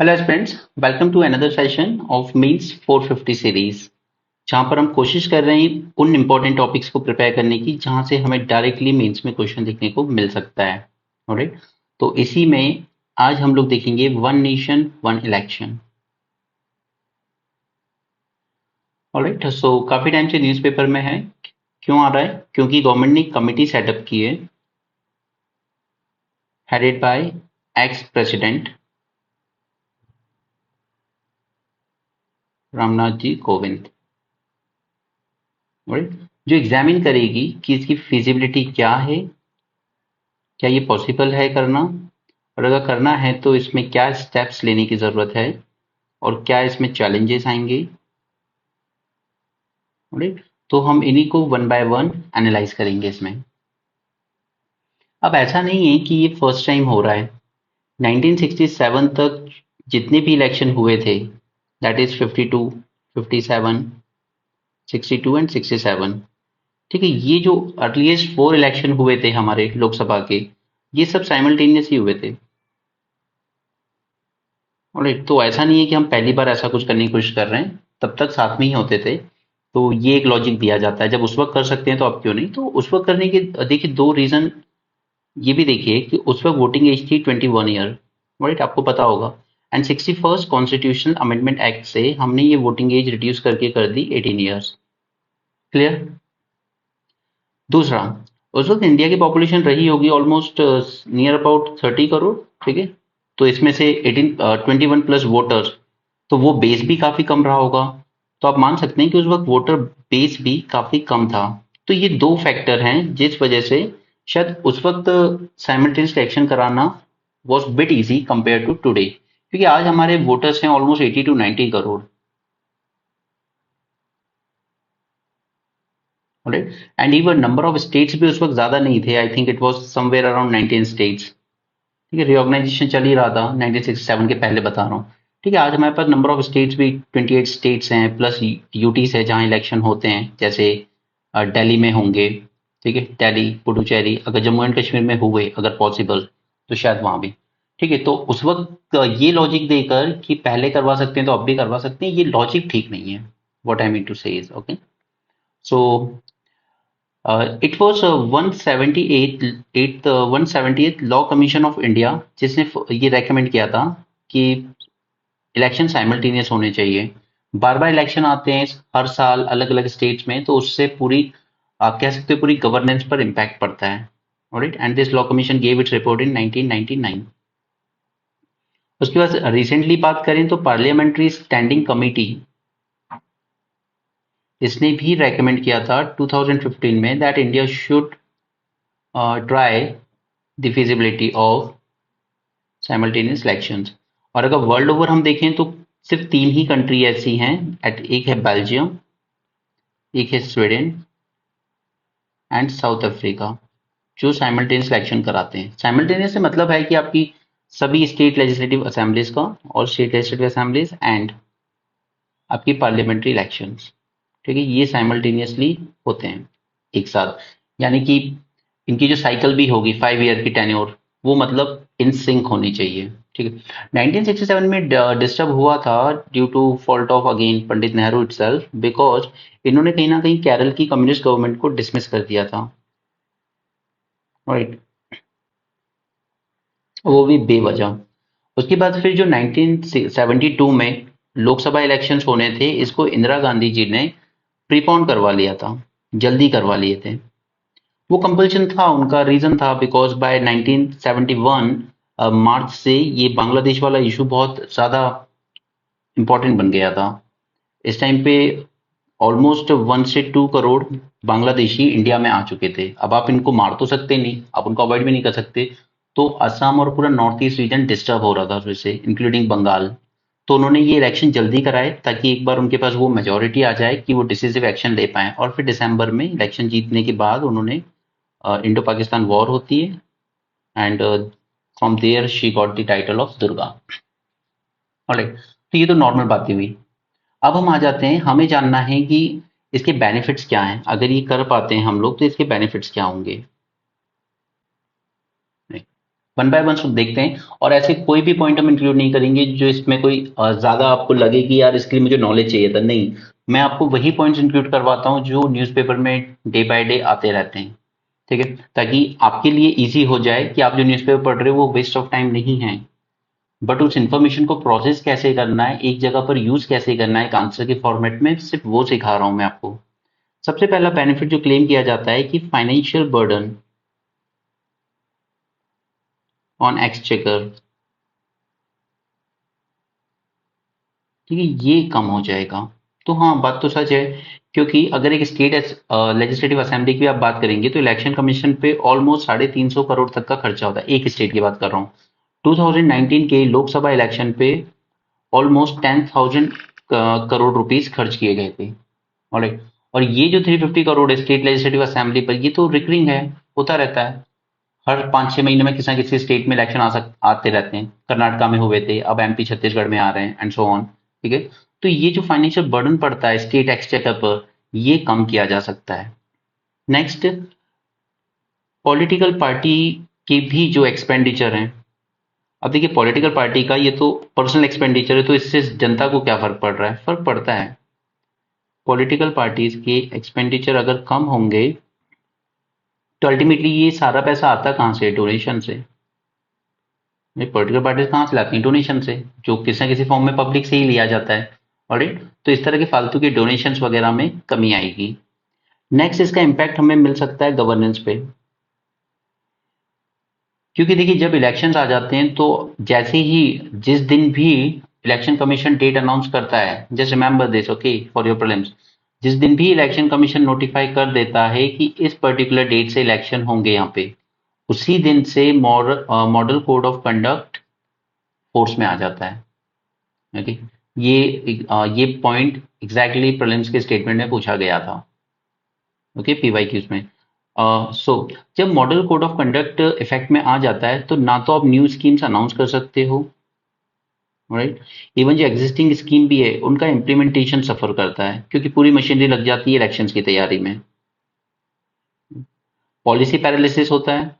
Hello friends, welcome to another session of means 450 series. जहां पर हम कोशिश कर रहे हैं उन इंपॉर्टेंट टॉपिक्स को प्रिपेयर करने की जहां से हमें डायरेक्टली मेंस में क्वेश्चन देखने को मिल सकता है। ऑलराइट, तो इसी में आज हम लोग देखेंगे one nation one election. Alright, so काफी टाइम से न्यूज़पेपर में है। क्यों आ रहा है? क्योंकि गवर्नमेंट ने कमिटी सेटअप की है, headed by ex president Ramnath ji Kovind. Alright, जो एग्जामिन करेगी कि इसकी फिजिबिलिटी क्या है, क्या ये पॉसिबल है करना, और अगर करना है तो इसमें क्या स्टेप्स लेने की ज़रूरत है और क्या इसमें चैलेंजेस आएंगे। राइट, तो हम इन्हीं को वन बाय वन एनालाइज करेंगे इसमें। अब ऐसा नहीं है कि ये फर्स्ट टाइम हो रहा है। 1967 तक जितने भी इलेक्शन हुए थे, दैट इज 52, 57, 62 एंड 67, ठीक है, ये जो अर्लीस्ट 4 इलेक्शन हुए थे हमारे लोकसभा के, ये सब साइमल्टेनियस ही हुए थे। ऑलराइट, तो ऐसा नहीं है कि हम पहली बार ऐसा कुछ करने की कोशिश कर रहे हैं, तब तक साथ में ही होते थे। तो ये एक लॉजिक दिया जाता है, जब उस वक्त कर सकते हैं तो अब क्यों नहीं। तो उस वक्त करने के देखिए दो रीजन ये भी देखिए कि उस वक्त वोटिंग एज थी 21 ईयर। राइट, आपको पता होगा। And 61st constitutional amendment act से हमने ये वोटिंग एज रिड्यूस करके कर दी 18 ईयर्स। क्लियर? दूसरा, उस वक्त इंडिया की पॉपुलेशन रही होगी ऑलमोस्ट नियर अबाउट 30 करोड़। ठीक है, तो इसमें से 21+ वोटर्स, तो वो बेस भी काफी कम रहा होगा। तो आप मान सकते हैं कि उस वक्त वोटर बेस भी काफी कम था। तो ये दो फैक्टर हैं जिस वजह से शायद उस वक्त साइमल्टेनियस इलेक्शन कराना was bit easy compare to today, क्योंकि आज हमारे वोटर्स हैं almost 80 to 90 crore. Right, and even number of states भी उस वक्त ज्यादा नहीं थे। I think it was somewhere around 19 states. ठीक है, रिऑर्गेनाइजेशन चल ही रहा था 1967 के पहले, बता रहा हूँ। ठीक है, आज हमारे पास नंबर ऑफ स्टेट्स भी 28 स्टेट्स हैं, प्लस यूटीज है जहाँ इलेक्शन होते हैं, जैसे दिल्ली में होंगे। ठीक है, दिल्ली, पुडुचेरी, अगर जम्मू एंड कश्मीर में हुए अगर पॉसिबल तो शायद वहां भी। ठीक है, तो उस वक्त ये लॉजिक देकर कि पहले करवा सकते हैं तो अब भी करवा सकते हैं, ये लॉजिक ठीक नहीं है। व्हाट आई मीन टू से is okay. So it was 178th law commission of India जिसने ये रेकमेंड किया था कि इलेक्शन साइमल्टेनियस होने चाहिए। बार बार इलेक्शन आते हैं हर साल अलग अलग स्टेट्स में, तो उससे पूरी आप कह सकते हो पूरी गवर्नेंस पर इम्पैक्ट पड़ता है। Alright, and this law commission gave its report इन 1999। उसके बाद रिसेंटली बात करें तो पार्लियामेंट्री स्टैंडिंग कमेटी, इसने भी रेकमेंड किया था 2015 में that India should try the feasibility of simultaneous elections. और अगर वर्ल्ड ओवर हम देखें तो सिर्फ 3 ही कंट्री ऐसी हैं, एक है बेल्जियम, एक है स्वीडन एंड साउथ अफ्रीका, जो साइमल्टेनियस इलेक्शन कराते हैं। साइमल्टेनियस से मतलब है कि आपकी सभी स्टेट लेजिस्लेटिव असेंबलीज का और स्टेट लेजिस्लेटिव असेंबलीज एंड आपकी पार्लियामेंट्री इलेक्शंस, ठीक है, ये साइमल्टेनियसली होते हैं एक साथ। यानी कि इनकी जो साइकिल भी होगी 5 ईयर की टेन्योर, वो मतलब इन सिंक होनी चाहिए। ठीक है, 1967 में डिस्टर्ब हुआ था due to fault of again Pandit Nehru itself, because इन्होंने कहीं ना कहीं केरल की कम्युनिस्ट गवर्नमेंट को डिसमिस कर दिया था। राइट, वो भी बेवजह। उसके बाद फिर जो 1972 में लोकसभा इलेक्शंस होने थे, इसको इंदिरा गांधी जी ने प्रीपोन करवा लिया था, जल्दी करवा लिए थे। वो कंपल्शन था, उनका रीजन था बिकॉज बाय 1971 मार्च से ये बांग्लादेश वाला इशू बहुत ज्यादा इंपॉर्टेंट बन गया था। इस टाइम पे ऑलमोस्ट 1 से 2 करोड़ बांग्लादेशी इंडिया में आ चुके थे। अब आप इनको मार तो सकते नहीं, आप उनको अवॉइड भी नहीं कर सकते। तो असम और पूरा नॉर्थ ईस्ट रीजन डिस्टर्ब हो रहा था फिर से, इंक्लूडिंग बंगाल। तो उन्होंने ये इलेक्शन जल्दी कराए ताकि एक बार उनके पास वो मेजोरिटी आ जाए कि वो डिसिसिव एक्शन ले पाए। और फिर दिसंबर में इलेक्शन जीतने के बाद उन्होंने इंडो पाकिस्तान वॉर होती है, and from there she got the title of Durga. Alright, तो ये तो नॉर्मल बातें हुई। अब हम आ जाते हैं, हमें जानना है कि इसके बेनिफिट्स क्या हैं। अगर ये कर पाते हैं हम लोग तो इसके बेनिफिट्स क्या होंगे। वन बाय वन देखते हैं, और ऐसे कोई भी पॉइंट हम इंक्लूड नहीं करेंगे जो इसमें कोई ज्यादा आपको लगे कि यार इसके लिए मुझे नॉलेज चाहिए था, नहीं। मैं आपको वही पॉइंट्स इंक्लूड करवाता हूँ जो न्यूज़पेपर में डे बाय डे आते रहते हैं, ठीक है, ताकि आपके लिए इजी हो जाए कि आप जो न्यूज़पेपर पढ़ रहे हो वो वेस्ट ऑफ टाइम नहीं है, बट उस इन्फॉर्मेशन को प्रोसेस कैसे करना है, एक जगह पर यूज कैसे करना है एक आंसर के फॉर्मेट में, सिर्फ वो सिखा रहा हूं मैं आपको। सबसे पहला बेनिफिट जो क्लेम किया जाता है कि फाइनेंशियल बर्डन ऑन एक्सचेकर, ठीक है, ये कम हो जाएगा। तो हाँ, बात तो सच है, क्योंकि अगर एक स्टेट लेजिस्लेटिव असेंबली की आप बात करेंगे तो इलेक्शन कमीशन पे ऑलमोस्ट 350 करोड़ तक का खर्चा होता है, एक स्टेट की बात कर रहा हूँ। 2019 के लोकसभा इलेक्शन पे ऑलमोस्ट 10,000 करोड़ रुपीस खर्च किए गए थे। ऑलराइट, और ये जो 350 करोड़ है स्टेट लेजिस्लेटिव असेंबली पर, ये तो रिकरिंग है, होता रहता है। हर 5-6 महीने में किसी ना किसी स्टेट में इलेक्शन आते रहते हैं। कर्नाटका में हुए थे, अब एमपी छत्तीसगढ़ में आ रहे हैं, एंड सो ऑन, ठीक है। तो ये जो फाइनेंशियल बर्डन पड़ता है स्टेट एक्सचेकर पर, ये कम किया जा सकता है। नेक्स्ट, पॉलिटिकल पार्टी की भी जो एक्सपेंडिचर है। अब देखिए, पॉलिटिकल पार्टी का ये तो पर्सनल एक्सपेंडिचर है, तो इससे जनता को क्या फर्क पड़ रहा है? फर्क पड़ता है। पॉलिटिकल पार्टीज के एक्सपेंडिचर अगर कम होंगे तो अल्टीमेटली ये सारा पैसा आता कहाँ से? डोनेशन से। ये पॉलिटिकल पार्टीज कहाँ से लाती हैं? डोनेशन से, जो किसी ना किसी फॉर्म में पब्लिक से ही लिया जाता है। ऑलराइट, तो इस तरह के फालतू के डोनेशंस वगैरह में कमी आएगी। नेक्स्ट, इसका इम्पैक्ट हमें मिल सकता है गवर्नेंस पे, क्योंकि देखिए जब इलेक्शंस आ जाते हैं तो जैसे ही जिस दिन भी इलेक्शन कमीशन डेट अनाउंस करता है, just remember this okay for your prelims, जिस दिन भी इलेक्शन कमीशन नोटिफाई कर देता है कि इस पर्टिकुलर डेट से इलेक्शन होंगे यहाँ पे, उसी दिन से model code of conduct force में आ जाता है। ओके, ये पॉइंट एग्जैक्टली प्रीलिम्स के स्टेटमेंट में पूछा गया था। ओके, पीवाईक्यूज में। सो जब model code of conduct effect में आ जाता है तो ना तो आप न्यू स्कीम्स अनाउंस कर सकते हो, राइट, इवन जो एग्जिस्टिंग स्कीम भी है उनका इम्प्लीमेंटेशन सफर करता है, क्योंकि पूरी मशीनरी लग जाती है इलेक्शंस की तैयारी में। पॉलिसी पैरालिसिस होता है,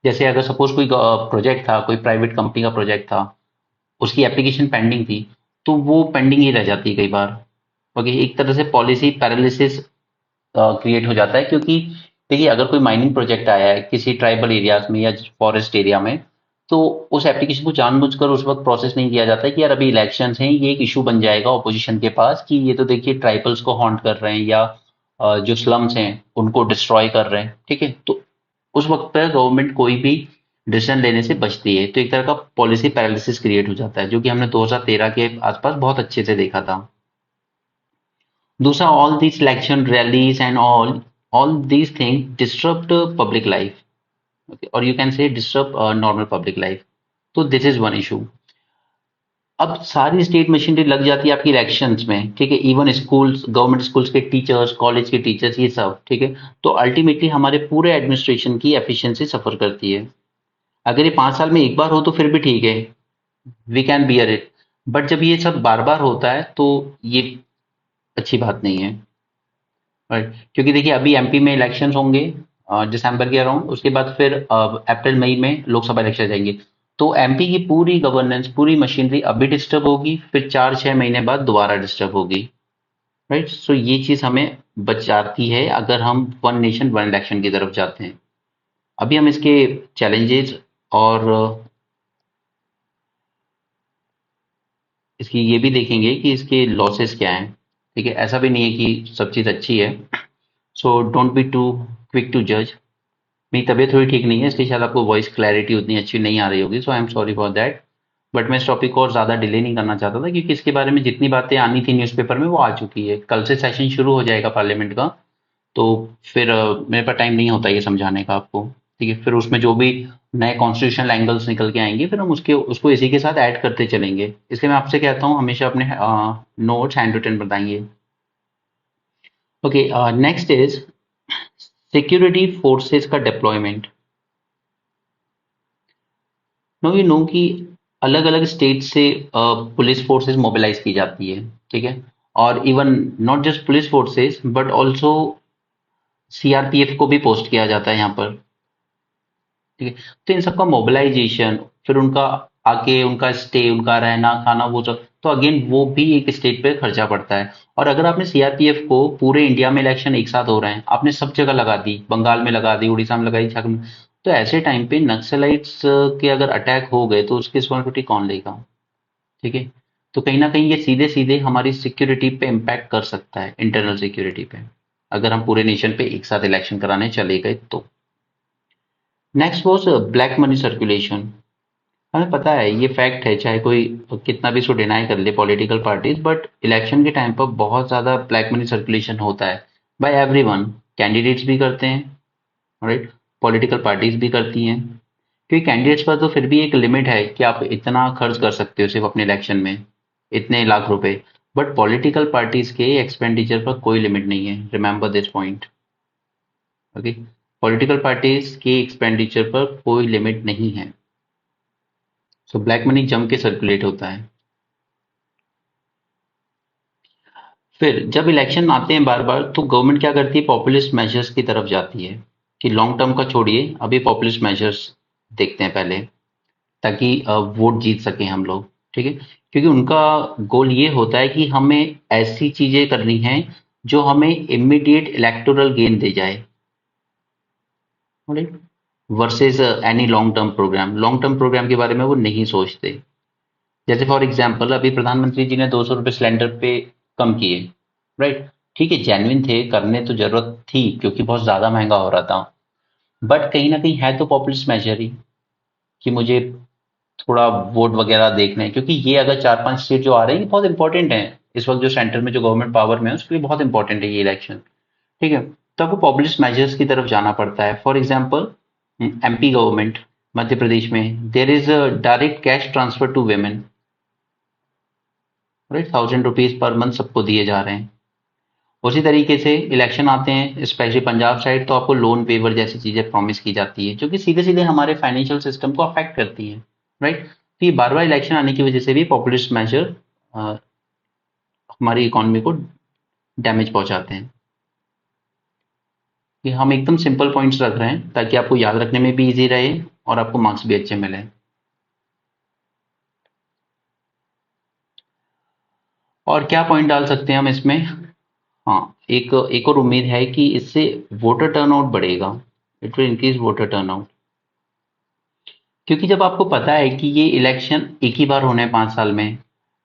जैसे अगर सपोज कोई प्रोजेक्ट था, कोई प्राइवेट कंपनी का प्रोजेक्ट था, उसकी एप्लीकेशन पेंडिंग थी, तो वो पेंडिंग ही रह जाती है कई बार। ओके, एक तरह से पॉलिसी पैरालिसिस क्रिएट हो जाता है, क्योंकि देखिए अगर कोई माइनिंग प्रोजेक्ट आया है किसी ट्राइबल एरियाज में या फॉरेस्ट एरिया में, तो उस एप्लीकेशन को जानबूझकर उस वक्त प्रोसेस नहीं किया जाता है कि यार अभी इलेक्शंस हैं, ये एक इशू बन जाएगा ऑपोजिशन के पास कि ये तो देखिए ट्राइबल्स को हॉन्ट कर रहे हैं या जो स्लम्स हैं उनको डिस्ट्रॉय कर रहे हैं, ठीक है। तो उस वक्त पर गवर्नमेंट कोई भी डिसीजन लेने से बचती है, तो एक तरह का पॉलिसी पैरालिसिस क्रिएट हो जाता है, जो कि हमने 2013 के आसपास बहुत अच्छे से देखा था। दूसरा, all these election rallies and all these things disrupt public life, okay, or you can say disrupt normal public life. तो दिस इज वन इशू। अब सारी स्टेट मशीनरी लग जाती है आपकी इलेक्शंस में, ठीक है, इवन स्कूल्स, गवर्नमेंट स्कूल्स के टीचर्स, कॉलेज के टीचर्स, ये सब, ठीक है। तो अल्टीमेटली हमारे पूरे एडमिनिस्ट्रेशन की एफिशिएंसी सफर करती है। अगर ये 5 साल में एक बार हो तो फिर भी ठीक है, we can bear it, but जब ये सब बार बार होता है तो ये अच्छी बात नहीं है, राइट। क्योंकि देखिए अभी एमपी में इलेक्शंस होंगे दिसंबर के अराउंड, उसके बाद फिर अप्रैल मई में लोकसभा इलेक्शन जाएंगे, तो एमपी की पूरी गवर्नेंस, पूरी मशीनरी अभी डिस्टर्ब होगी, फिर 4-6 महीने बाद दोबारा डिस्टर्ब होगी, राइट। सो ये चीज हमें बचाती है अगर हम वन नेशन वन इलेक्शन की तरफ जाते हैं। अभी हम इसके चैलेंजेस और इसकी ये भी देखेंगे कि इसके लॉसेस क्या हैं, ठीक है। ऐसा भी नहीं है कि सब चीज़ अच्छी है, so don't be too quick to जज। मेरी तबीयत थोड़ी ठीक नहीं है, इसलिए शायद आपको वॉइस क्लैरिटी उतनी अच्छी नहीं आ रही होगी, so I am sorry for that. But मैं इस टॉपिक को और ज़्यादा डिले नहीं करना चाहता था, क्योंकि इसके बारे में जितनी बातें आनी थी न्यूज़पेपर में वो आ चुकी है। कल से सेशन शुरू हो जाएगा पार्लियामेंट का, तो फिर मेरे पास टाइम नहीं होता ये समझाने का आपको, ठीक है। फिर उसमें जो भी नए कॉन्स्टिट्यूशनल एंगल्स निकल के आएंगे, फिर हम उसको इसी के साथ ऐड करते चलेंगे। इसलिए मैं आपसे कहता हूँ हमेशा अपने नोट्स हैंड रिटन बताइए। Okay, next is security forces का डिप्लॉयमेंट। नो यू नो कि अलग अलग स्टेट से पुलिस फोर्सेस मोबिलाइज की जाती है, ठीक है। और even not just police forces but also CRPF को भी पोस्ट किया जाता है यहाँ पर। ठीक है। तो इन सबका मोबिलाइजेशन, फिर उनका आके उनका स्टे, उनका रहना खाना, वो सब, तो अगेन वो भी एक स्टेट पे खर्चा पड़ता है। और अगर आपने सीआरपीएफ को पूरे इंडिया में इलेक्शन एक साथ हो रहे हैं, आपने सब जगह लगा दी, बंगाल में लगा दी, उड़ीसा में लगाई, झारखंड में, तो ऐसे टाइम पे नक्सलाइट्स के अगर अटैक हो गए तो उसकी रिस्पॉन्सिबिलिटी कौन लेगा? ठीक है। तो कहीं ना कहीं ये सीधे सीधे हमारी सिक्योरिटी पे इम्पैक्ट कर सकता है, इंटरनल सिक्योरिटी पे, अगर हम पूरे नेशन पे एक साथ इलेक्शन कराने चले गए तो। Next was black money circulation. हमें पता है, ये फैक्ट है, चाहे कोई कितना भी इसको डिनाई कर ले पॉलिटिकल पार्टीज, बट इलेक्शन के टाइम पर बहुत ज़्यादा ब्लैक मनी सर्कुलेशन होता है बाय एवरीवन। कैंडिडेट्स भी करते हैं, राइट, पॉलिटिकल पार्टीज भी करती हैं, क्योंकि कैंडिडेट्स पर तो फिर भी एक लिमिट है कि आप इतना खर्च कर सकते हो सिर्फ अपने इलेक्शन में, इतने लाख रुपए। बट पॉलिटिकल पार्टीज के एक्सपेंडिचर पर कोई लिमिट नहीं है, remember this point. Okay, political parties के एक्सपेंडिचर पर कोई लिमिट नहीं है। सो ब्लैक मनी जम के सर्कुलेट होता है। फिर जब इलेक्शन आते हैं बार बार, तो गवर्नमेंट क्या करती है, पॉपुलिस्ट मेजर्स की तरफ जाती है कि लॉन्ग टर्म का छोड़िए, अभी पॉपुलिस्ट मेजर्स देखते हैं पहले, ताकि वोट जीत सकें हम लोग। ठीक है, क्योंकि उनका गोल ये होता है कि हमें ऐसी चीजें करनी है जो हमें इमीडिएट इलेक्टोरल गेन दे जाए, versus any long term program के बारे में वो नहीं सोचते। जैसे फॉर एग्जाम्पल अभी प्रधानमंत्री जी ने 200 रुपये सिलेंडर पे कम किए, राइट, ठीक है, जेन्युइन थे, करने तो जरूरत थी क्योंकि बहुत ज्यादा महंगा हो रहा था। बट कहीं ना कहीं है तो पॉपुलिस्ट मेजर ही, कि मुझे थोड़ा वोट वगैरह देखना है, क्योंकि ये अगर 4-5 स्टेट जो आ रहे हैं ये बहुत इंपॉर्टेंट है इस वक्त, जो सेंटर में जो गवर्नमेंट पावर में है उसके लिए बहुत इंपॉर्टेंट है ये इलेक्शन। ठीक है, तो आपको पॉपुलिस्ट मेजर्स की तरफ जाना पड़ता है। For example MP government, Madhya Pradesh में there is a direct cash transfer to women, right, 1000 rupees per month सबको दिए जा रहे हैं। उसी तरीके से इलेक्शन आते हैं स्पेशली पंजाब साइड, तो आपको लोन वेवर जैसी चीजें प्रॉमिस की जाती है जो कि सीधे सीधे हमारे फाइनेंशियल सिस्टम को अफेक्ट करती हैं, राइट। तो ये बार बार इलेक्शन आने की वजह से भी पॉपुलिस्ट मेजर हमारी इकोनॉमी को डैमेज पहुंचाते हैं। कि हम एकदम सिंपल पॉइंट्स रख रहे हैं ताकि आपको याद रखने में भी इजी रहे और आपको मार्क्स भी अच्छे मिले। और क्या पॉइंट डाल सकते हैं हम इसमें? हाँ, एक एक और उम्मीद है कि इससे वोटर टर्नआउट बढ़ेगा, it will increase voter turnout. क्योंकि जब आपको पता है कि ये इलेक्शन एक ही बार होना है 5 साल में,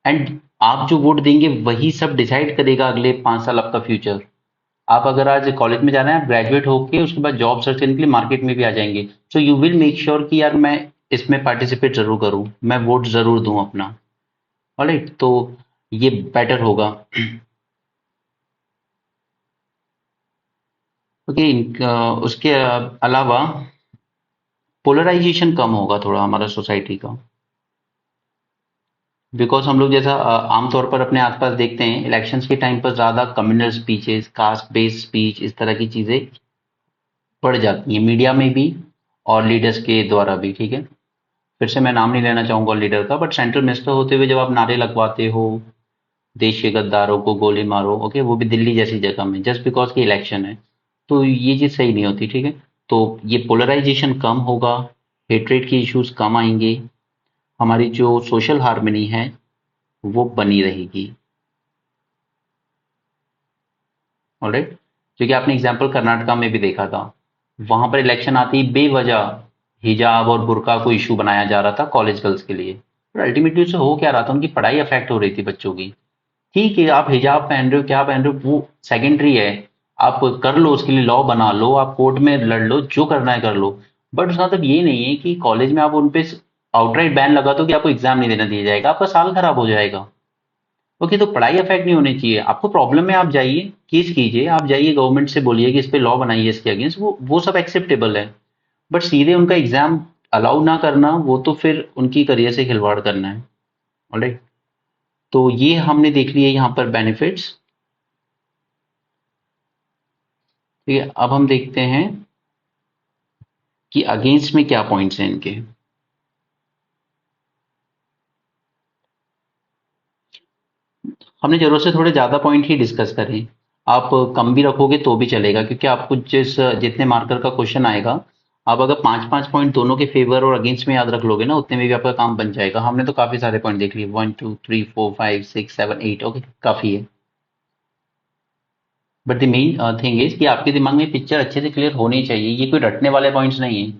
एंड आप जो वोट देंगे वही सब डिसाइड करेगा अगले 5 साल आपका फ्यूचर। आप अगर आज कॉलेज में जा रहे हैं, आप ग्रेजुएट होके उसके बाद जॉब सर्च करने के लिए मार्केट में भी आ जाएंगे, so you will make sure कि यार मैं इसमें पार्टिसिपेट जरूर करूं, मैं वोट जरूर दूं अपना। ऑलराइट, तो ये बेटर होगा। ओके, उसके अलावा पोलराइजेशन कम होगा थोड़ा हमारा सोसाइटी का, बिकॉज हम लोग जैसा आमतौर पर अपने आसपास देखते हैं, इलेक्शंस के टाइम पर ज्यादा communal speeches, caste based speech, इस तरह की चीजें बढ़ जाती हैं मीडिया में भी और लीडर्स के द्वारा भी। ठीक है, फिर से मैं नाम नहीं लेना चाहूंगा लीडर का, बट सेंट्रल मिनिस्टर होते हुए जब आप नारे लगवाते हो, देश के गद्दारों को गोली मारो, ओके, वो भी दिल्ली जैसी जगह में, जस्ट बिकॉज की इलेक्शन है, तो ये चीज सही नहीं होती। ठीक है, तो ये पोलराइजेशन कम होगा, हेट्रेट की इश्यूज कम आएंगे, हमारी जो सोशल हार्मनी है वो बनी रहेगी। ऑलराइट, क्योंकि आपने एग्जाम्पल कर्नाटका में भी देखा था, वहां पर इलेक्शन आती ही बेवजह हिजाब और बुर्का को इशू बनाया जा रहा था कॉलेज गर्ल्स के लिए, और अल्टीमेटली उससे हो क्या रहा था, उनकी पढ़ाई अफेक्ट हो रही थी बच्चों की। ठीक है, आप हिजाब पहन रहे हो, क्या पहन रहे हो, वो सेकेंडरी है, आप कर लो, उसके लिए लॉ बना लो, आप कोर्ट में लड़ लो, जो करना है कर लो। बट उसका मतलब ये नहीं है कि कॉलेज में आप उन पे आउटराइट बैन लगा दो कि आपको एग्जाम नहीं देना दिया जाएगा, आपका साल खराब हो जाएगा। ओके, तो पढ़ाई अफेक्ट नहीं होनी चाहिए। आपको प्रॉब्लम है, आप जाइए केस कीजिए, आप जाइए गवर्नमेंट से बोलिए कि इस पे लॉ बनाइए इसके अगेंस्ट, वो सब एक्सेप्टेबल है। बट सीधे उनका एग्जाम अलाउ ना करना, वो तो फिर उनकी करियर से खिलवाड़ करना है। ऑलराइट, तो ये हमने देख लिया यहाँ पर बेनिफिट्स। ठीक है, अब हम देखते हैं कि अगेंस्ट में क्या पॉइंट्स हैं इनके। हमने जरूरत से थोड़े ज्यादा पॉइंट ही डिस्कस करें। आप कम भी रखोगे तो भी चलेगा, क्योंकि आपको जितने मार्कर का क्वेश्चन आएगा, आप अगर 5-5 पॉइंट दोनों के फेवर और अगेंस्ट में याद रख लोगे ना, उतने में भी आपका काम बन जाएगा। हमने तो काफी सारे पॉइंट देख लिए, 1 2 3 4 5 6 7 8, ओके काफी है। But the main thing is कि आपके दिमाग में पिक्चर अच्छे से क्लियर होनी चाहिए। ये कोई रटने वाले पॉइंट्स नहीं है,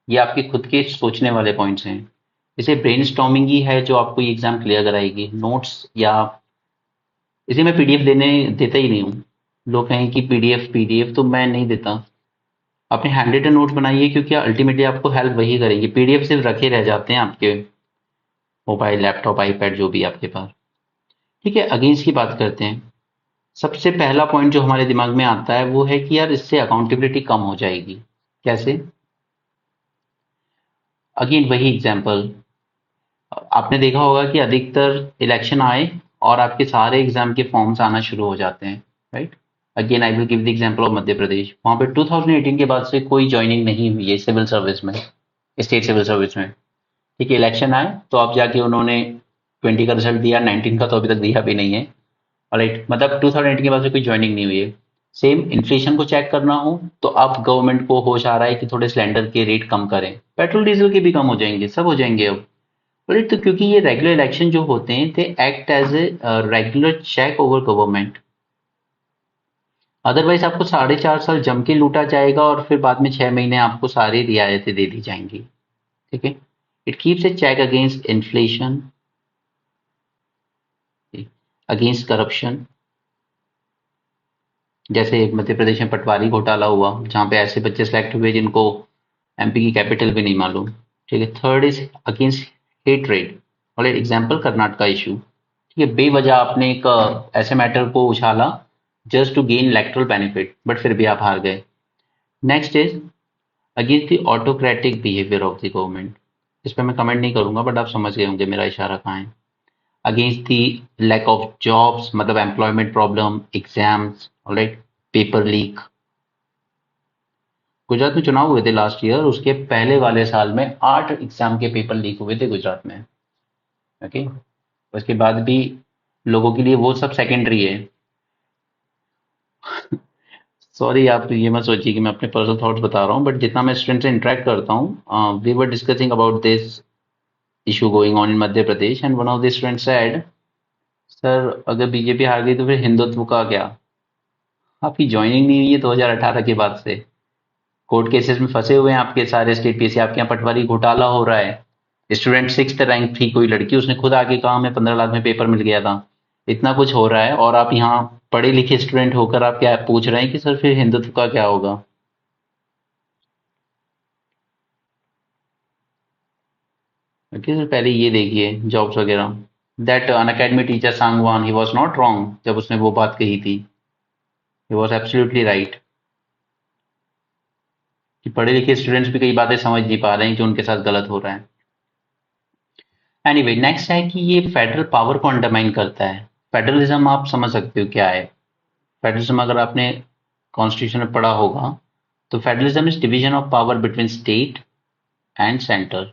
ये आपके खुद के सोचने वाले पॉइंट्स हैं। इसे ब्रेनस्टॉर्मिंग ही है जो आपको ये एग्जाम क्लियर कराएगी। नोट्स या इसे मैं पीडीएफ देने देता ही नहीं हूँ। लोग कहें कि पीडीएफ पीडीएफ, तो मैं नहीं देता। अपने हैंड रिटन नोट्स बनाइए, क्योंकि अल्टीमेटली आपको हेल्प वही करेंगे। पीडीएफ सिर्फ रखे रह जाते हैं आपके मोबाइल, लैपटॉप, आईपैड, जो भी आपके पास। ठीक है, अगेंस्ट की बात करते हैं। सबसे पहला पॉइंट जो हमारे दिमाग में आता है वो है कि यार इससे अकाउंटेबिलिटी कम हो जाएगी। कैसे? अगेन वही एग्जांपल, आपने देखा होगा कि अधिकतर इलेक्शन आए और आपके सारे एग्जाम के फॉर्म्स आना शुरू हो जाते हैं, right? Again I will give the example of Madhya Pradesh. वहां पे 2018 के बाद से कोई ज्वाइनिंग नहीं हुई है सिविल सर्विस में, स्टेट सिविल सर्विस में। ठीक है, इलेक्शन आए तो अब जाके उन्होंने 20 का रिजल्ट दिया, 19 का तो अभी तक दिया भी नहीं है। राइट, मतलब 2018 के बाद से कोई ज्वाइनिंग नहीं हुई है। सेम इन्फ्लेशन को चेक करना हो तो अब गवर्नमेंट को होश आ रहा है कि थोड़े सिलेंडर के रेट कम करें, पेट्रोल डीजल के भी कम हो जाएंगे, सब हो जाएंगे अब। राइट, तो क्योंकि ये रेगुलर इलेक्शन जो होते हैं they act as a regular check over government. Otherwise आपको 4.5 साल जम के लूटा जाएगा और फिर बाद में 6 महीने आपको सारी रियायतें दे दी जाएंगी। ठीक है, it keeps a check against inflation, against corruption. जैसे मध्य प्रदेश में पटवारी घोटाला हुआ, जहाँ पे ऐसे बच्चे सेलेक्ट हुए जिनको एमपी की कैपिटल भी नहीं मालूम। ठीक है, थर्ड इज अगेंस्ट हेट्रेड। और एग्जाम्पल कर्नाटका इशू। ठीक है, बेवजह आपने एक ऐसे मैटर को उछाला just to gain electoral benefit, but फिर भी आप हार गए। Next is against the autocratic behaviour of the government. इस पर मैं कमेंट नहीं करूंगा, बट आप समझ गए होंगे मेरा इशारा कहाँ है। Against the lack of jobs, मतलब employment problem, exams, alright, paper leak. Gujarat में चुनाव हुए थे लास्ट ईयर, उसके पहले वाले साल में 8 एग्जाम के पेपर लीक हुए थे गुजरात में। ओके, उसके बाद भी लोगों के लिए वो सब सेकेंडरी है। सॉरी, आप ये मत सोचिए कि मैं अपने पर्सनल थॉट्स बता रहा हूँ, बट जितना मैं स्टूडेंट से इंटरेक्ट करता हूँ, we were discussing about this issue going on in Madhya Pradesh, and one of the student said, sir अगर बीजेपी हार गई तो फिर हिंदुत्व का क्या? आपकी ज्वाइनिंग नहीं हुई है 2018 के बाद से, कोर्ट केसेस में फंसे हुए हैं आपके सारे स्टेट पीएससी, आपके यहाँ पटवारी घोटाला हो रहा है। स्टूडेंट 6th रैंक थी कोई लड़की, उसने खुद आके कहा हमें 15 लाख में पेपर मिल गया था। इतना कुछ हो रहा है और आप यहाँ पढ़े लिखे स्टूडेंट होकर आप क्या पूछ रहे हैं कि सर फिर हिंदुत्व का क्या होगा? ओके सर, पहले ये देखिए जॉब्स वगैरह। That Unacademy teacher Sangwan, he was not wrong जब उसने वो बात कही थी, ही वॉज एब्सोल्युटली राइट कि पढ़े लिखे स्टूडेंट्स भी कई बातें समझ नहीं पा रहे हैं कि उनके साथ गलत हो रहा है। एनीवे, नेक्स्ट है कि ये फेडरल पावर को अंडरमाइन करता है। फेडरलिज्म आप समझ सकते हो क्या है। फेडरलिज्म अगर आपने कॉन्स्टिट्यूशन में पढ़ा होगा तो federalism is division of power between state and centre.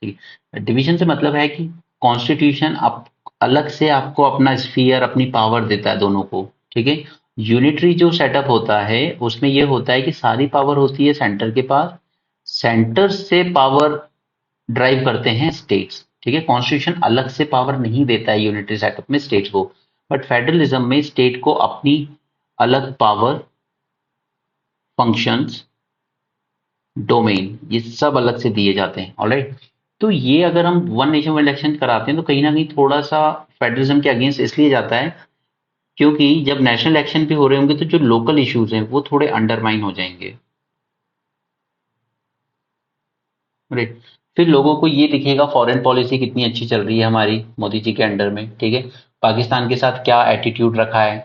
ठीक है, डिवीजन से मतलब है कि कॉन्स्टिट्यूशन आप अलग से आपको अपना स्फीयर, अपनी पावर देता है दोनों को। ठीक है, यूनिटरी जो सेटअप होता है उसमें यह होता है कि सारी पावर होती है सेंटर के पास, सेंटर से पावर ड्राइव करते हैं स्टेट्स। ठीक है, कॉन्स्टिट्यूशन अलग से पावर नहीं देता है यूनिटरी सेटअप में स्टेट्स को, बट फेडरलिज्म में स्टेट को अपनी अलग पावर, फंक्शंस, डोमेन, ये सब अलग से दिए जाते हैं। ऑलराइट, तो ये अगर हम वन नेशन वन इलेक्शन कराते हैं तो कहीं ना कहीं थोड़ा सा फेडरलिज्म के अगेंस्ट इसलिए जाता है क्योंकि जब नेशनल इलेक्शन भी हो रहे होंगे तो जो लोकल इश्यूज हैं वो थोड़े अंडरमाइन हो जाएंगे। राइट, फिर लोगों को ये दिखेगा फॉरेन पॉलिसी कितनी अच्छी चल रही है हमारी मोदी जी के अंडर में। ठीक है, पाकिस्तान के साथ क्या एटीट्यूड रखा है,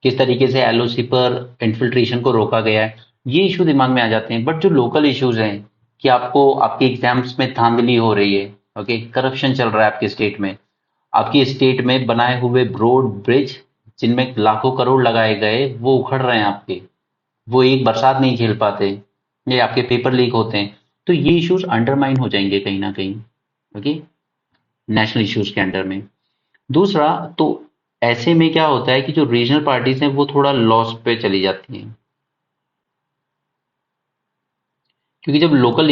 किस तरीके से एलओसी पर इन्फिल्ट्रेशन को रोका गया है, ये इशू दिमाग में आ जाते हैं। बट जो लोकल इश्यूज हैं कि आपको आपके एग्जाम्स में धांधली हो रही है, ओके, करप्शन चल रहा है आपके स्टेट में, आपकी स्टेट में बनाए हुए रोड ब्रिज जिनमें लाखों करोड़ लगाए गए वो उखड़ रहे हैं आपके, वो एक बरसात नहीं झेल पाते, ये आपके पेपर लीक होते हैं। तो ये इश्यूज अंडरमाइन हो जाएंगे कहीं ना कहीं, ओके, नेशनल इश्यूज के अंडर में। दूसरा, तो ऐसे में क्या होता है कि जो रीजनल पार्टीज हैं वो थोड़ा लॉस पे चली जाती हैं। क्योंकि जब लोकल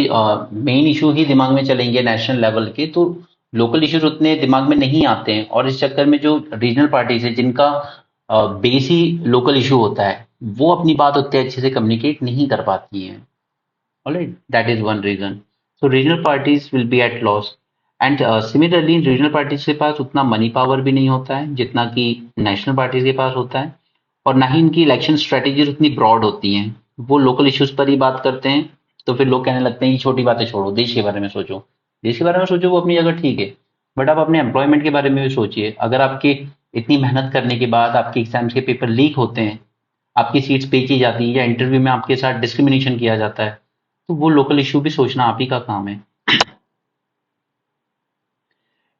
मेन इशू ही दिमाग में चलेंगे नेशनल लेवल के, तो लोकल इश्यूज उतने दिमाग में नहीं आते हैं, और इस चक्कर में जो रीजनल पार्टीज है जिनका बेस ही लोकल इशू होता है, वो अपनी बात उतने अच्छे से कम्युनिकेट नहीं कर पाती हैं। Alright, that is one reason. So regional parties will be at loss. And similarly regional parties के पास उतना मनी पावर भी नहीं होता है जितना कि नेशनल पार्टीज के पास होता है, और ना ही इनकी इलेक्शन स्ट्रेटेजीज उतनी ब्रॉड होती हैं। वो लोकल इश्यूज पर ही बात करते हैं, तो फिर लोग कहने लगते हैं कि छोटी बातें छोड़ो, देश के बारे में सोचो। देश के बारे में सोचो, वो अपनी जगह ठीक है, बट आप अपने एम्प्लॉयमेंट के बारे में भी सोचिए। अगर आपके इतनी मेहनत करने के बाद आपके एग्जाम्स के पेपर लीक होते हैं, आपकी सीट्स पे की जाती है, या इंटरव्यू में आपके साथ डिस्क्रिमिनेशन किया जाता है, तो वो लोकल इशू भी सोचना आप ही का काम है।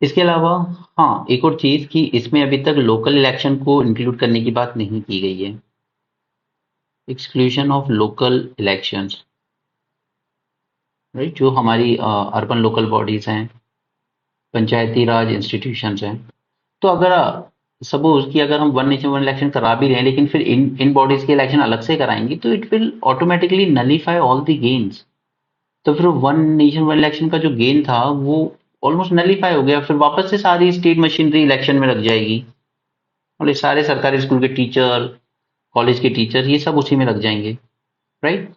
इसके अलावा हाँ, एक और चीज कि इसमें अभी तक लोकल इलेक्शन को इंक्लूड करने की बात नहीं की गई है। Exclusion of local elections, right, जो हमारी अर्बन लोकल बॉडीज हैं, पंचायती राज इंस्टीट्यूशंस हैं। तो अगर सपोज कि अगर हम वन नेशन वन इलेक्शन करा भी रहे हैं, लेकिन फिर इन इन बॉडीज के इलेक्शन अलग से कराएंगे, तो it will automatically nullify all the gains. तो फिर वन नेशन वन इलेक्शन का जो गेन था वो ऑलमोस्ट नलीफाई हो गया। फिर वापस से सारी स्टेट मशीनरी इलेक्शन में लग जाएगी, और ये सारे सरकारी स्कूल के टीचर, कॉलेज के टीचर, ये सब उसी में लग जाएंगे, राइट।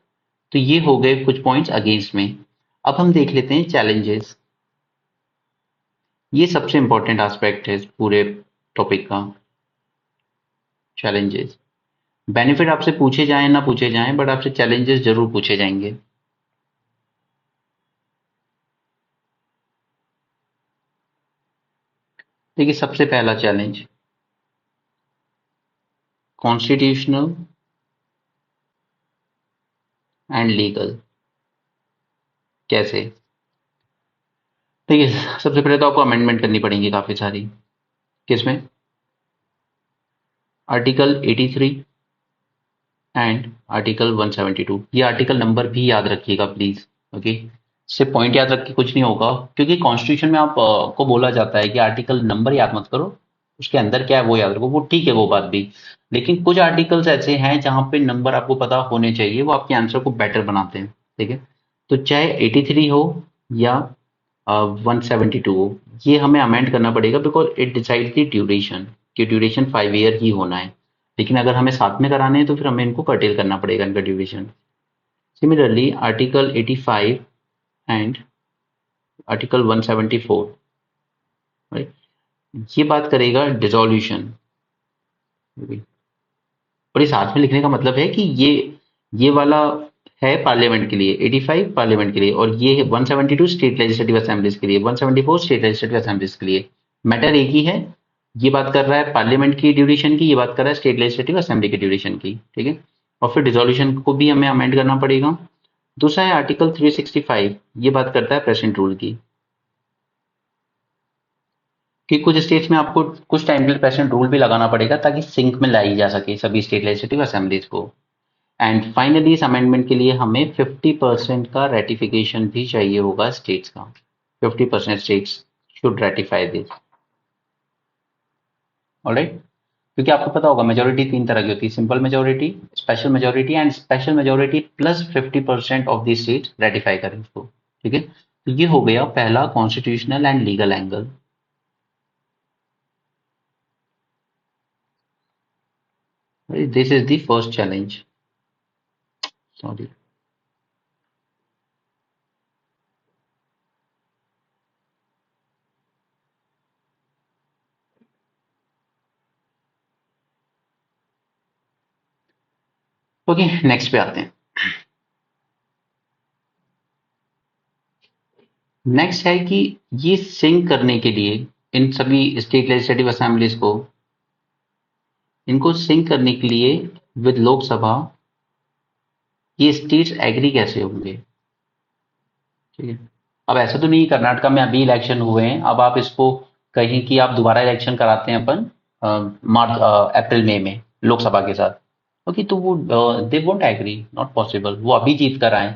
तो ये हो गए कुछ पॉइंट्स अगेंस्ट में। अब हम देख लेते हैं चैलेंजेस। ये सबसे इंपॉर्टेंट एस्पेक्ट है इस पूरे टॉपिक का, चैलेंजेस। बेनिफिट आपसे पूछे जाएं ना पूछे जाएं, बट आपसे चैलेंजेस जरूर पूछे जाएंगे। देखिए, सबसे पहला चैलेंज, कॉन्स्टिट्यूशनल एंड लीगल। कैसे? देखिए, सबसे पहले तो आपको अमेंडमेंट करनी पड़ेगी काफी सारी। किसमें? Article 83 and article 172। ये आर्टिकल नंबर भी याद रखिएगा प्लीज। ओके, इससे पॉइंट याद रख के कुछ नहीं होगा, क्योंकि कॉन्स्टिट्यूशन में आप को बोला जाता है कि आर्टिकल नंबर याद मत करो, उसके अंदर क्या है वो याद रखो। वो ठीक है, वो बात भी। लेकिन कुछ आर्टिकल्स ऐसे हैं जहां पे नंबर आपको पता होने चाहिए, वो आपके आंसर को बेटर बनाते हैं। ठीक है, तो चाहे 83 हो या 172 हो, ये हमें अमेंड करना पड़ेगा, because it decide the duration, कि ड्यूरेशन 5 ईयर ही होना है। लेकिन अगर हमें साथ में कराने हैं, तो फिर हमें इनको कर्टेल करना पड़ेगा, इनका duration. Similarly article 85 and article 174, right, ये बात करेगा डिसोल्यूशन। और ये साथ में लिखने का मतलब है कि ये वाला है पार्लियामेंट के लिए, 85 पार्लियामेंट के लिए, और ये है 172 स्टेट लेजिस्लेटिव असेंबलीज के लिए, 174 स्टेट लेजिस्लेटिव असेंबलीज के लिए। मैटर एक ही है। ये बात कर रहा है पार्लियामेंट की ड्यूरेशन की, ये बात कर रहा है स्टेट लेजिस्लेटिव असेंबली की ड्यूरेशन की। ठीक है, और फिर डिसोल्यूशन को भी हमें अमेंड करना पड़ेगा। दूसरा है आर्टिकल 365, ये बात करता है प्रेसिडेंट रूल की, कि कुछ स्टेट्स में आपको कुछ टाइम के लिए प्रेसिडेंट रूल भी लगाना पड़ेगा, ताकि सिंक में लाई जा सके सभी स्टेट लेजिस्लेटिव असेंबलीज को। एंड फाइनली इस अमेंडमेंट के लिए हमें 50% का रेटिफिकेशन भी चाहिए होगा स्टेट्स का। 50% states should ratify this. Alright, क्योंकि आपको पता होगा मेजोरिटी तीन तरह की होती है, simple majority, special majority, and special majority plus 50% of the states ratify करें उसको। ठीक है, तो ये हो गया पहला constitutional and legal angle. This is the first challenge. Sorry. Okay, next पे आते हैं। नेक्स्ट है कि ये सिंक करने के लिए, इन सभी स्टेट लेजिस्लेटिव असेंबलीज को, इनको सिंक करने के लिए विद लोकसभा, ये स्टेट्स एग्री कैसे होंगे? ठीक है, अब ऐसा तो नहीं, कर्नाटका में अभी इलेक्शन हुए हैं, अब आप इसको कहीं कि आप दोबारा इलेक्शन कराते हैं अपन मार्च अप्रैल मई में लोकसभा के साथ। ओके, तो वो they won't agree, not possible, वो अभी जीत कर आए।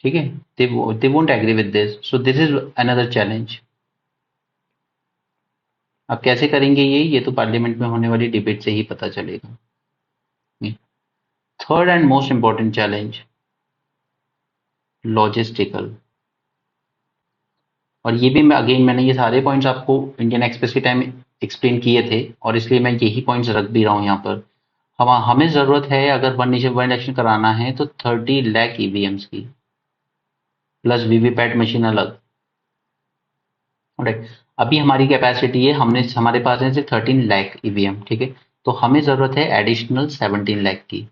ठीक है, they won't agree with this, so this is another challenge. अब कैसे करेंगे ये तो पार्लियामेंट में होने वाली डिबेट से ही पता चलेगा। Third and most important challenge, logistical. और ये भी मैं अगेन मैंने ये सारे पॉइंट्स आपको इंडियन एक्सप्रेस के टाइम एक्सप्लेन किए थे और इसलिए मैं यही पॉइंट्स रख भी रहा हूँ यहाँ पर। हमें ज़रूरत है अगर वन नेशन वन इलेक्शन कराना है तो 30 लाख ईवीएम्स की प्लस वीवीपैट मशीन अलग। राइट। अभी हमारी कैपेसिटी है हमारे पास है सिर्फ 13 लाख ईवीएम, ठीक है। तो हमें ज़रूरत है एडिशनल 17 लाख की।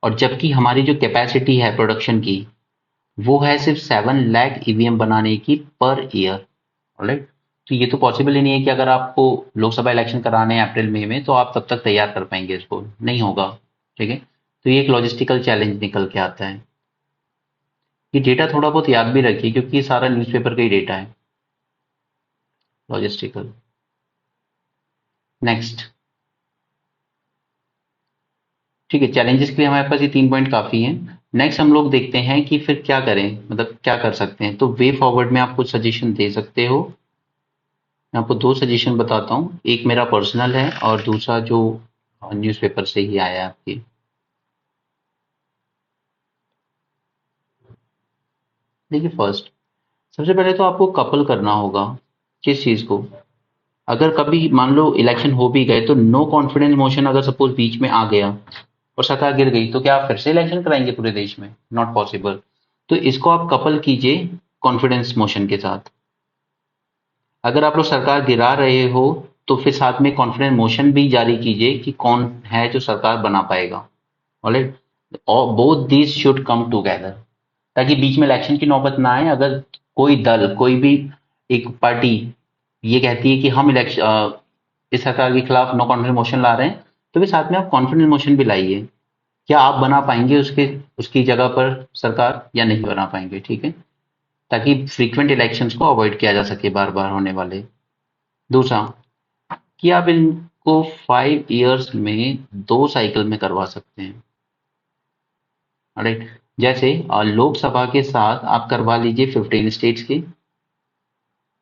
और जबकि हमारी जो कैपेसिटी है प्रोडक्शन की वो है सिर्फ 7 लाख ईवीएम बनाने की पर ईयर। राइट। तो ये तो पॉसिबल ही नहीं है कि अगर आपको लोकसभा इलेक्शन कराने हैं अप्रैल मई में तो आप तब तक तैयार कर पाएंगे, इसको नहीं होगा, ठीक है। तो ये एक लॉजिस्टिकल चैलेंज निकल के आता है। ये डेटा थोड़ा बहुत याद भी रखिए क्योंकि ये सारा न्यूज़पेपर का ही डेटा है। लॉजिस्टिकल। नेक्स्ट। ठीक है, चैलेंजेस के लिए हमारे पास ये 3 पॉइंट काफ़ी हैं। नेक्स्ट हम लोग देखते हैं कि फिर क्या करें, मतलब क्या कर सकते हैं। तो वे फॉरवर्ड में आप कुछ सजेशन दे सकते हो। मैं आपको 2 सजेशन बताता हूँ, एक मेरा पर्सनल है और दूसरा जो न्यूज़पेपर से ही आया है आपकी। देखिए फर्स्ट, सबसे पहले तो आपको कपल करना होगा। किस चीज़ को? अगर कभी मान लो इलेक्शन हो भी गए तो नो कॉन्फिडेंस मोशन अगर सपोज बीच में आ गया और सरकार गिर गई तो क्या आप फिर से इलेक्शन कराएंगे पूरे देश में? Not possible. तो इसको आप कपल कीजिए कॉन्फिडेंस मोशन के साथ। अगर आप लोग सरकार गिरा रहे हो तो फिर साथ में कॉन्फिडेंस मोशन भी जारी कीजिए कि कौन है जो सरकार बना पाएगा। ऑलराइट। और both these should come together ताकि बीच में इलेक्शन की नौबत ना आए। अगर कोई दल कोई भी एक पार्टी ये कहती है कि हम इलेक्शन इस सरकार के खिलाफ नो कॉन्फिडेंस मोशन ला रहे हैं तो भी साथ में आप कॉन्फिडेंस मोशन भी लाइए। क्या आप बना पाएंगे उसके उसकी जगह पर सरकार या नहीं बना पाएंगे, ठीक है। ताकि फ्रीक्वेंट इलेक्शंस को अवॉइड किया जा सके बार बार होने वाले। दूसरा कि आप इनको 5 इयर्स में 2 साइकिल में करवा सकते हैं। राइट। जैसे लोकसभा के साथ आप करवा लीजिए 15 स्टेट्स की।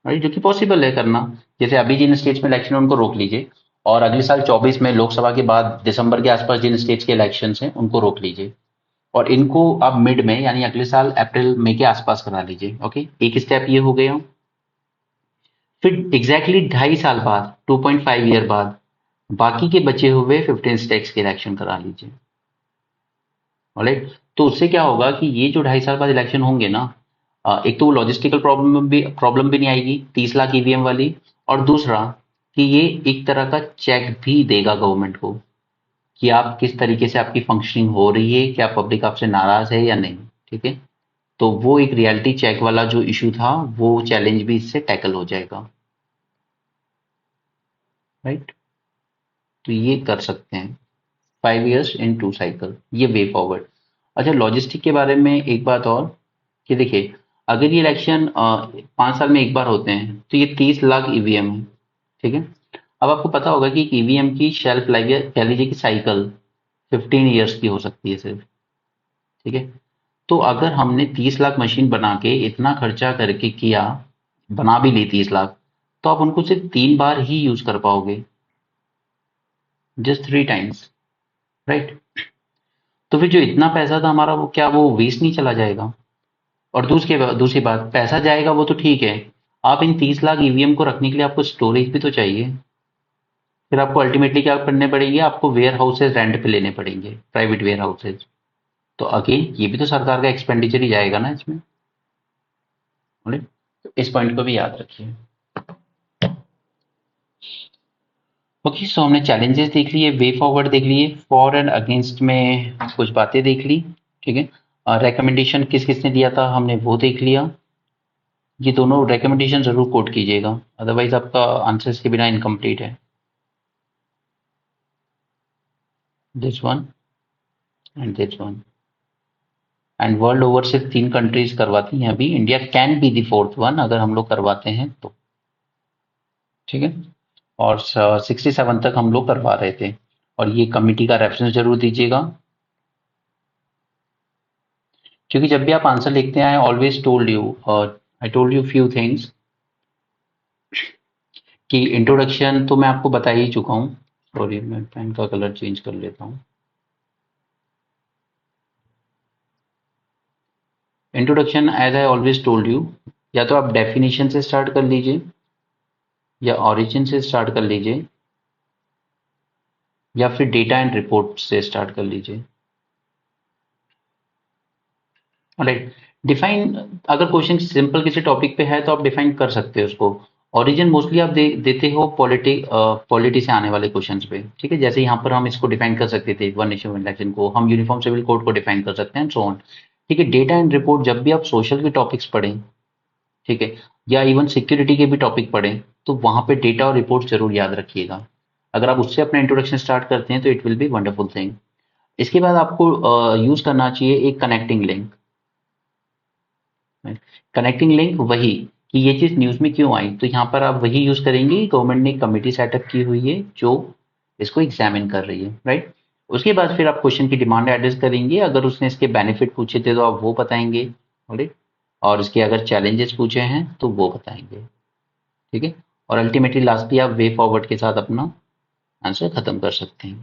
राइट, जो कि पॉसिबल है करना। जैसे अभी जिन स्टेट्स में इलेक्शन है उनको रोक लीजिए और अगले साल 24 में लोकसभा के बाद दिसंबर के आसपास जिन स्टेट्स के इलेक्शन हैं उनको रोक लीजिए और इनको आप मिड में यानी अगले साल अप्रैल मई के आसपास करा लीजिए। ओके, एक स्टेप ये हो गया। फिर एग्जैक्टली 2.5 साल बाद 2.5 ईयर बाद बाकी के बचे हुए 15 स्टेट्स के इलेक्शन करा लीजिए। ऑलराइट। तो उससे क्या होगा कि ये जो 2.5 साल बाद इलेक्शन होंगे ना, एक तो वो लॉजिस्टिकल प्रॉब्लम भी नहीं आएगी 30 लाख ईवीएम वाली। और दूसरा कि ये एक तरह का चेक भी देगा गवर्नमेंट को कि आप किस तरीके से आपकी फंक्शनिंग हो रही है, क्या पब्लिक आपसे नाराज है या नहीं, ठीक है। तो वो एक रियलिटी चेक वाला जो इशू था वो चैलेंज भी इससे टैकल हो जाएगा। राइट। तो ये कर सकते हैं 5 इयर्स इन 2 साइकिल, ये वे फॉरवर्ड। अच्छा, लॉजिस्टिक के बारे में एक बात और कि देखिए अगर ये इलेक्शन 5 साल में एक बार होते हैं तो ये 30 लाख ईवीएम है, ठीक है। अब आपको पता होगा कि ईवीएम की शेल्फ लाइफ कह लीजिए कि साइकिल 15 इयर्स की हो सकती है सिर्फ, ठीक है। तो अगर हमने 30 लाख मशीन बना के इतना खर्चा करके किया, बना भी ली 30 लाख, तो आप उनको सिर्फ 3 बार ही यूज कर पाओगे, जस्ट 3 टाइम्स। राइट। तो फिर जो इतना पैसा था हमारा वो क्या वो वेस्ट नहीं चला जाएगा? और दूसरी बात, पैसा जाएगा वो तो ठीक है, आप इन 30 लाख ईवीएम को रखने के लिए आपको स्टोरेज भी तो चाहिए। फिर आपको अल्टीमेटली क्या करने पड़ेंगे, आपको वेयर हाउसेज रेंट पे लेने पड़ेंगे, प्राइवेट वेयर हाउसेज। तो अगेन ये भी तो सरकार का एक्सपेंडिचर ही जाएगा ना इसमें। Alright? तो इस पॉइंट को भी याद रखिए। ओके, सो हमने चैलेंजेस देख लिए, वे फॉरवर्ड देख लिए, फॉर एंड अगेंस्ट में कुछ बातें देख ली, ठीक है। रिकमेंडेशन किस किसने दिया था हमने वो देख लिया। ये दोनों रिकमेंडेशन जरूर कोट कीजिएगा, अदरवाइज आपका आंसर्स के बिना इनकम्प्लीट है। This one and this one. And world over सिर्फ 3 कंट्रीज करवाती हैं अभी, India can be the fourth one अगर हम लोग करवाते हैं तो, ठीक है। और 67 तक हम लोग करवा रहे थे। और ये कमिटी का रेफरेंस जरूर दीजिएगा क्योंकि जब भी आप आंसर लिखते हैं आई ऑलवेज टोल्ड यू और I told you few things कि इंट्रोडक्शन तो मैं आपको बता ही चुका हूँ। सॉरी, मैं पेन का कलर चेंज कर लेता हूँ। Introduction as I always told you, या तो आप डेफिनेशन से स्टार्ट कर लीजिए या ओरिजिन से स्टार्ट कर लीजिए या फिर डेटा एंड रिपोर्ट से स्टार्ट कर लीजिए। राइट, डिफाइन, अगर क्वेश्चन सिंपल किसी टॉपिक पे है तो आप डिफाइन कर सकते हो उसको। ओरिजिन मोस्टली आप देते हो पॉलिटी से आने वाले क्वेश्चंस पे, ठीक है। जैसे यहाँ पर हम इसको डिफाइन कर सकते थे, वन नेशन वन इलेक्शन को हम यूनिफॉर्म सिविल कोड को डिफाइन कर सकते हैं, सो ऑन। ठीक है, डेटा एंड रिपोर्ट जब भी आप सोशल के टॉपिक्स पढ़ें, ठीक है, या इवन सिक्योरिटी के भी टॉपिक पढ़ें, तो वहां पे डेटा और रिपोर्ट जरूर याद रखिएगा। अगर आप उससे अपना इंट्रोडक्शन स्टार्ट करते हैं तो it will be wonderful thing. इसके बाद आपको यूज करना चाहिए एक कनेक्टिंग लिंक। कनेक्टिंग लिंक वही कि ये चीज न्यूज में क्यों आई, तो यहाँ पर आप वही यूज करेंगे, गवर्नमेंट ने कमेटी सेटअप की हुई है जो इसको एग्जामिन कर रही है, राइट। उसके बाद फिर आप क्वेश्चन की डिमांड एड्रेस करेंगे, अगर उसने इसके बेनिफिट पूछे थे तो आप वो बताएंगे, राइट। और इसके अगर चैलेंजेस पूछे हैं तो वो बताएंगे, ठीक है। और अल्टीमेटली लास्टली आप वे फॉरवर्ड के साथ अपना आंसर खत्म कर सकते हैं।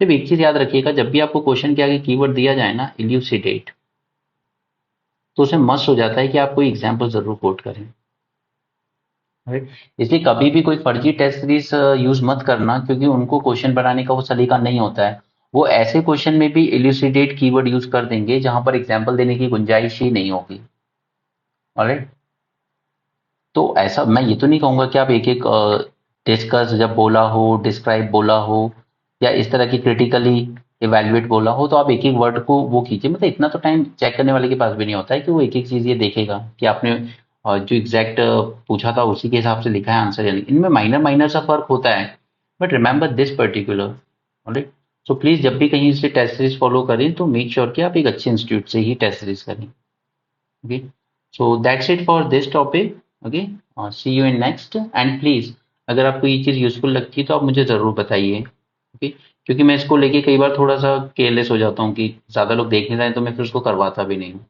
सिर्फ एक चीज याद रखिएगा, जब भी आपको क्वेश्चन के आगे कीवर्ड दिया जाए ना, इल्यूसिडेट, तो उसमें मस्ट हो जाता है कि आप कोई एग्जाम्पल जरूर कोट करें, राइट। इसलिए कभी भी कोई फर्जी टेस्ट सीरीज यूज मत करना, क्योंकि उनको क्वेश्चन बनाने का वो सलीका नहीं होता है। वो ऐसे क्वेश्चन में भी इल्यूसिडेट कीवर्ड यूज कर देंगे जहां पर एग्जाम्पल देने की गुंजाइश ही नहीं होगी, ऑलराइट। तो ऐसा मैं ये तो नहीं कहूंगा कि आप एक एक डिस्कस जब बोला हो, डिस्क्राइब बोला हो, या इस तरह की क्रिटिकली इवेल्युएट बोला हो, तो आप एक एक वर्ड को वो कीजिए। मतलब इतना तो टाइम चेक करने वाले के पास भी नहीं होता है कि वो एक एक चीज ये देखेगा कि आपने जो एग्जैक्ट पूछा था उसी के हिसाब से लिखा है आंसर या नहीं। इनमें माइनर माइनर सा फर्क होता है, but remember this particular, alright. So please जब भी कहीं से टेस्ट सीरीज फॉलो करें तो मेक श्योर कि आप एक अच्छे इंस्टीट्यूट से ही टेस्ट सीरीज करें, okay. So that's it for this topic. Okay, see you in next, and please अगर आपको ये चीज़ यूजफुल लगती है तो आप मुझे ज़रूर बताइए, ओके। क्योंकि मैं इसको लेके कई बार थोड़ा सा केयरलेस हो जाता हूँ कि ज़्यादा लोग देखने जाए तो मैं फिर उसको करवाता भी नहीं हूँ।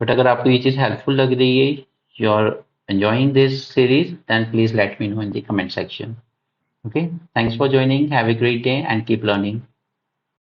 बट अगर आपको ये चीज़ हेल्पफुल लग रही है, you are enjoying this series, then please let me know in the comment section. Okay, thanks for joining, have a great day and keep learning.